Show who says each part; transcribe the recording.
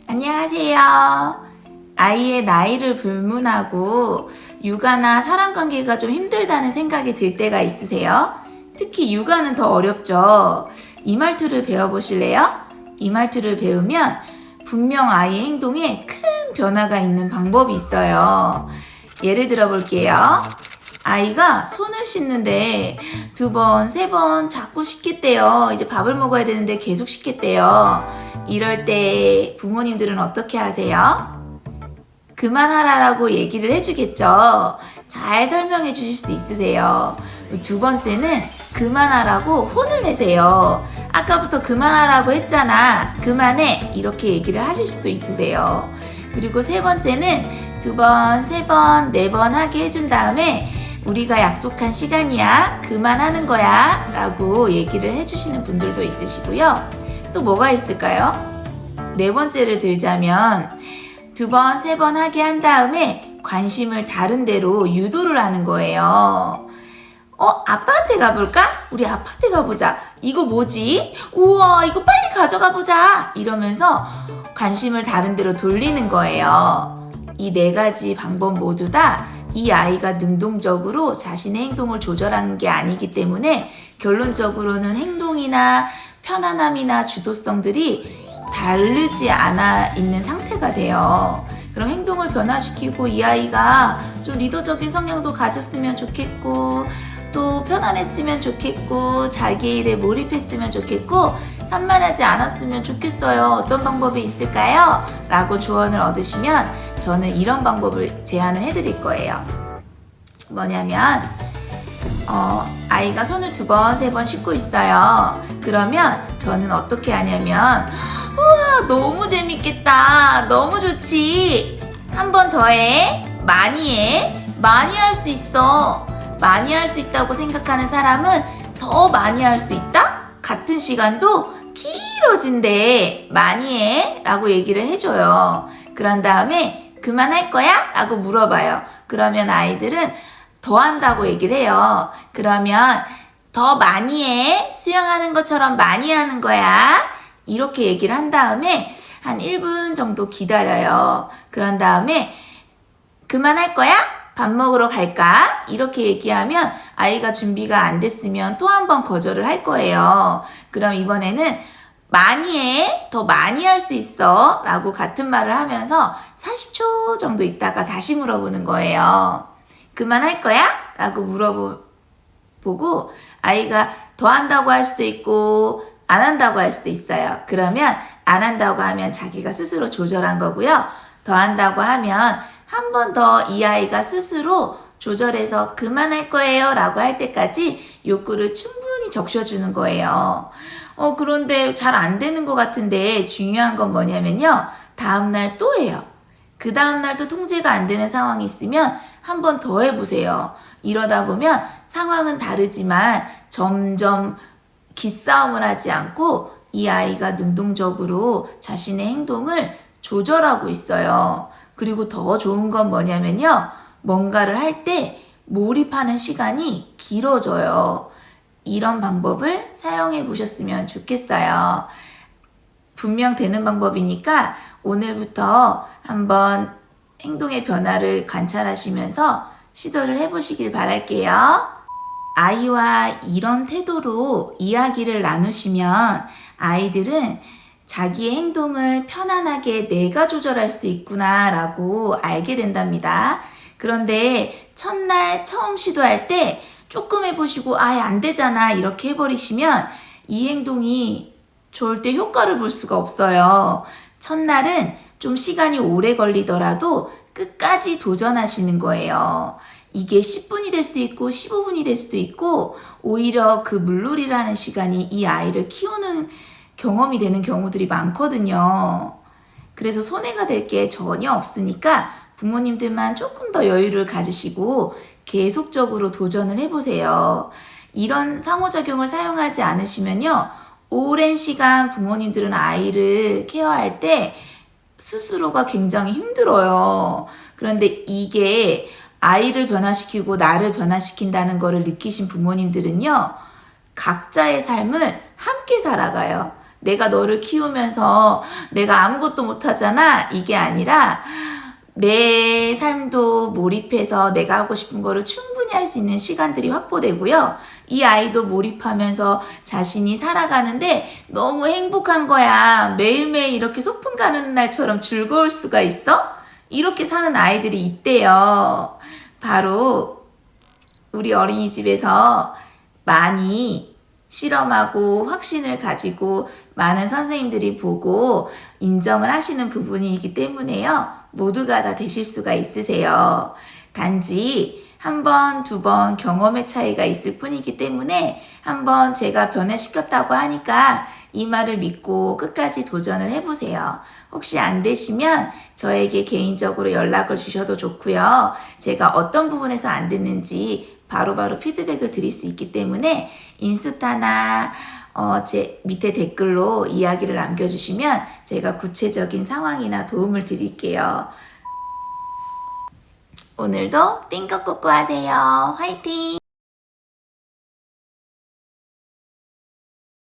Speaker 1: 안녕하세요. 아이의 나이를 불문하고 육아나 사람관계가 좀 힘들다는 생각이 들 때가 있으세요? 특히 육아는 더 어렵죠. 이 말투를 배워보실래요? 이 말투를 배우면 분명 아이의 행동에 큰 변화가 있는 방법이 있어요. 예를 들어 볼게요. 아이가 손을 씻는데 2번, 3번 자꾸 씻겠대요. 이제 밥을 먹어야 되는데 계속 씻겠대요. 이럴 때 부모님들은 어떻게 하세요? 그만하라고 얘기를 해주겠죠. 잘 설명해 주실 수 있으세요. 2번째는 그만하라고 혼을 내세요. 아까부터 그만하라고 했잖아. 그만해. 이렇게 얘기를 하실 수도 있으세요. 그리고 3번째는 2번, 3번, 4번 하게 해준 다음에 우리가 약속한 시간이야. 그만하는 거야. 라고 얘기를 해주시는 분들도 있으시고요. 또 뭐가 있을까요? 4번째를 들자면 2번, 3번 하게 한 다음에 관심을 다른 데로 유도를 하는 거예요. 아빠한테 가볼까? 우리 아빠한테 가보자. 이거 뭐지? 우와, 이거 빨리 가져가 보자. 이러면서 관심을 다른 데로 돌리는 거예요. 이 4가지 방법 모두 다 이 아이가 능동적으로 자신의 행동을 조절하는 게 아니기 때문에 결론적으로는 행동이나 편안함이나 주도성들이 다르지 않아 있는 상태가 돼요. 그럼 행동을 변화시키고 이 아이가 좀 리더적인 성향도 가졌으면 좋겠고 또 편안했으면 좋겠고 자기 일에 몰입했으면 좋겠고 산만하지 않았으면 좋겠어요. 어떤 방법이 있을까요? 라고 조언을 얻으시면 저는 이런 방법을 제안을 해드릴 거예요. 뭐냐면 아이가 손을 2번, 3번 씻고 있어요. 그러면 저는 어떻게 하냐면 우와, 너무 재밌겠다. 너무 좋지. 한 번 더 해. 많이 해. 많이 할 수 있어. 많이 할 수 있다고 생각하는 사람은 더 많이 할 수 있다? 같은 시간도 길어진대. 많이 해. 라고 얘기를 해줘요. 그런 다음에 그만할 거야? 라고 물어봐요. 그러면 아이들은 더 한다고 얘기를 해요. 그러면 더 많이 해. 수영하는 것처럼 많이 하는 거야. 이렇게 얘기를 한 다음에 한 1분 정도 기다려요. 그런 다음에 그만할 거야? 밥 먹으러 갈까? 이렇게 얘기하면 아이가 준비가 안 됐으면 또 한 번 거절을 할 거예요. 그럼 이번에는 많이 해. 더 많이 할 수 있어. 라고 같은 말을 하면서 40초 정도 있다가 다시 물어보는 거예요. 그만할 거야? 라고 물어보고 아이가 더 한다고 할 수도 있고 안 한다고 할 수도 있어요. 그러면 안 한다고 하면 자기가 스스로 조절한 거고요. 더 한다고 하면 한 번 더 이 아이가 스스로 조절해서 그만할 거예요 라고 할 때까지 욕구를 충분히 적셔주는 거예요. 그런데 잘 안 되는 것 같은데 중요한 건 뭐냐면요. 다음날 또 해요. 그 다음날 또 통제가 안 되는 상황이 있으면 한 번 더 해보세요. 이러다 보면 상황은 다르지만 점점 기싸움을 하지 않고 이 아이가 능동적으로 자신의 행동을 조절하고 있어요. 그리고 더 좋은 건 뭐냐면요. 뭔가를 할 때 몰입하는 시간이 길어져요. 이런 방법을 사용해 보셨으면 좋겠어요. 분명 되는 방법이니까 오늘부터 한번 행동의 변화를 관찰하시면서 시도를 해보시길 바랄게요. 아이와 이런 태도로 이야기를 나누시면 아이들은 자기의 행동을 편안하게 내가 조절할 수 있구나 라고 알게 된답니다. 그런데 첫날 처음 시도할 때 조금 해보시고 아예 안 되잖아 이렇게 해버리시면 이 행동이 절대 효과를 볼 수가 없어요. 첫날은 좀 시간이 오래 걸리더라도 끝까지 도전하시는 거예요. 이게 10분이 될 수 있고 15분이 될 수도 있고 오히려 그 물놀이라는 시간이 이 아이를 키우는 경험이 되는 경우들이 많거든요. 그래서 손해가 될 게 전혀 없으니까 부모님들만 조금 더 여유를 가지시고 계속적으로 도전을 해보세요. 이런 상호작용을 사용하지 않으시면요. 오랜 시간 부모님들은 아이를 케어할 때 스스로가 굉장히 힘들어요. 그런데 이게 아이를 변화시키고 나를 변화시킨다는 것을 느끼신 부모님들은요. 각자의 삶을 함께 살아가요. 내가 너를 키우면서 내가 아무것도 못하잖아. 이게 아니라 내 삶도 몰입해서 내가 하고 싶은 거를 충분히 할 수 있는 시간들이 확보되고요. 이 아이도 몰입하면서 자신이 살아가는데 너무 행복한 거야. 매일매일 이렇게 소풍 가는 날처럼 즐거울 수가 있어? 이렇게 사는 아이들이 있대요. 바로 우리 어린이집에서 많이 실험하고 확신을 가지고 많은 선생님들이 보고 인정을 하시는 부분이기 때문에요. 모두가 다 되실 수가 있으세요. 단지 한 번, 두 번 경험의 차이가 있을 뿐이기 때문에 한번 제가 변화시켰다고 하니까 이 말을 믿고 끝까지 도전을 해보세요. 혹시 안 되시면 저에게 개인적으로 연락을 주셔도 좋고요. 제가 어떤 부분에서 안 됐는지 바로바로 피드백을 드릴 수 있기 때문에 인스타나 제 밑에 댓글로 이야기를 남겨주시면 제가 구체적인 상황이나 도움을 드릴게요. 오늘도 띵긋꽂고 하세요. 화이팅!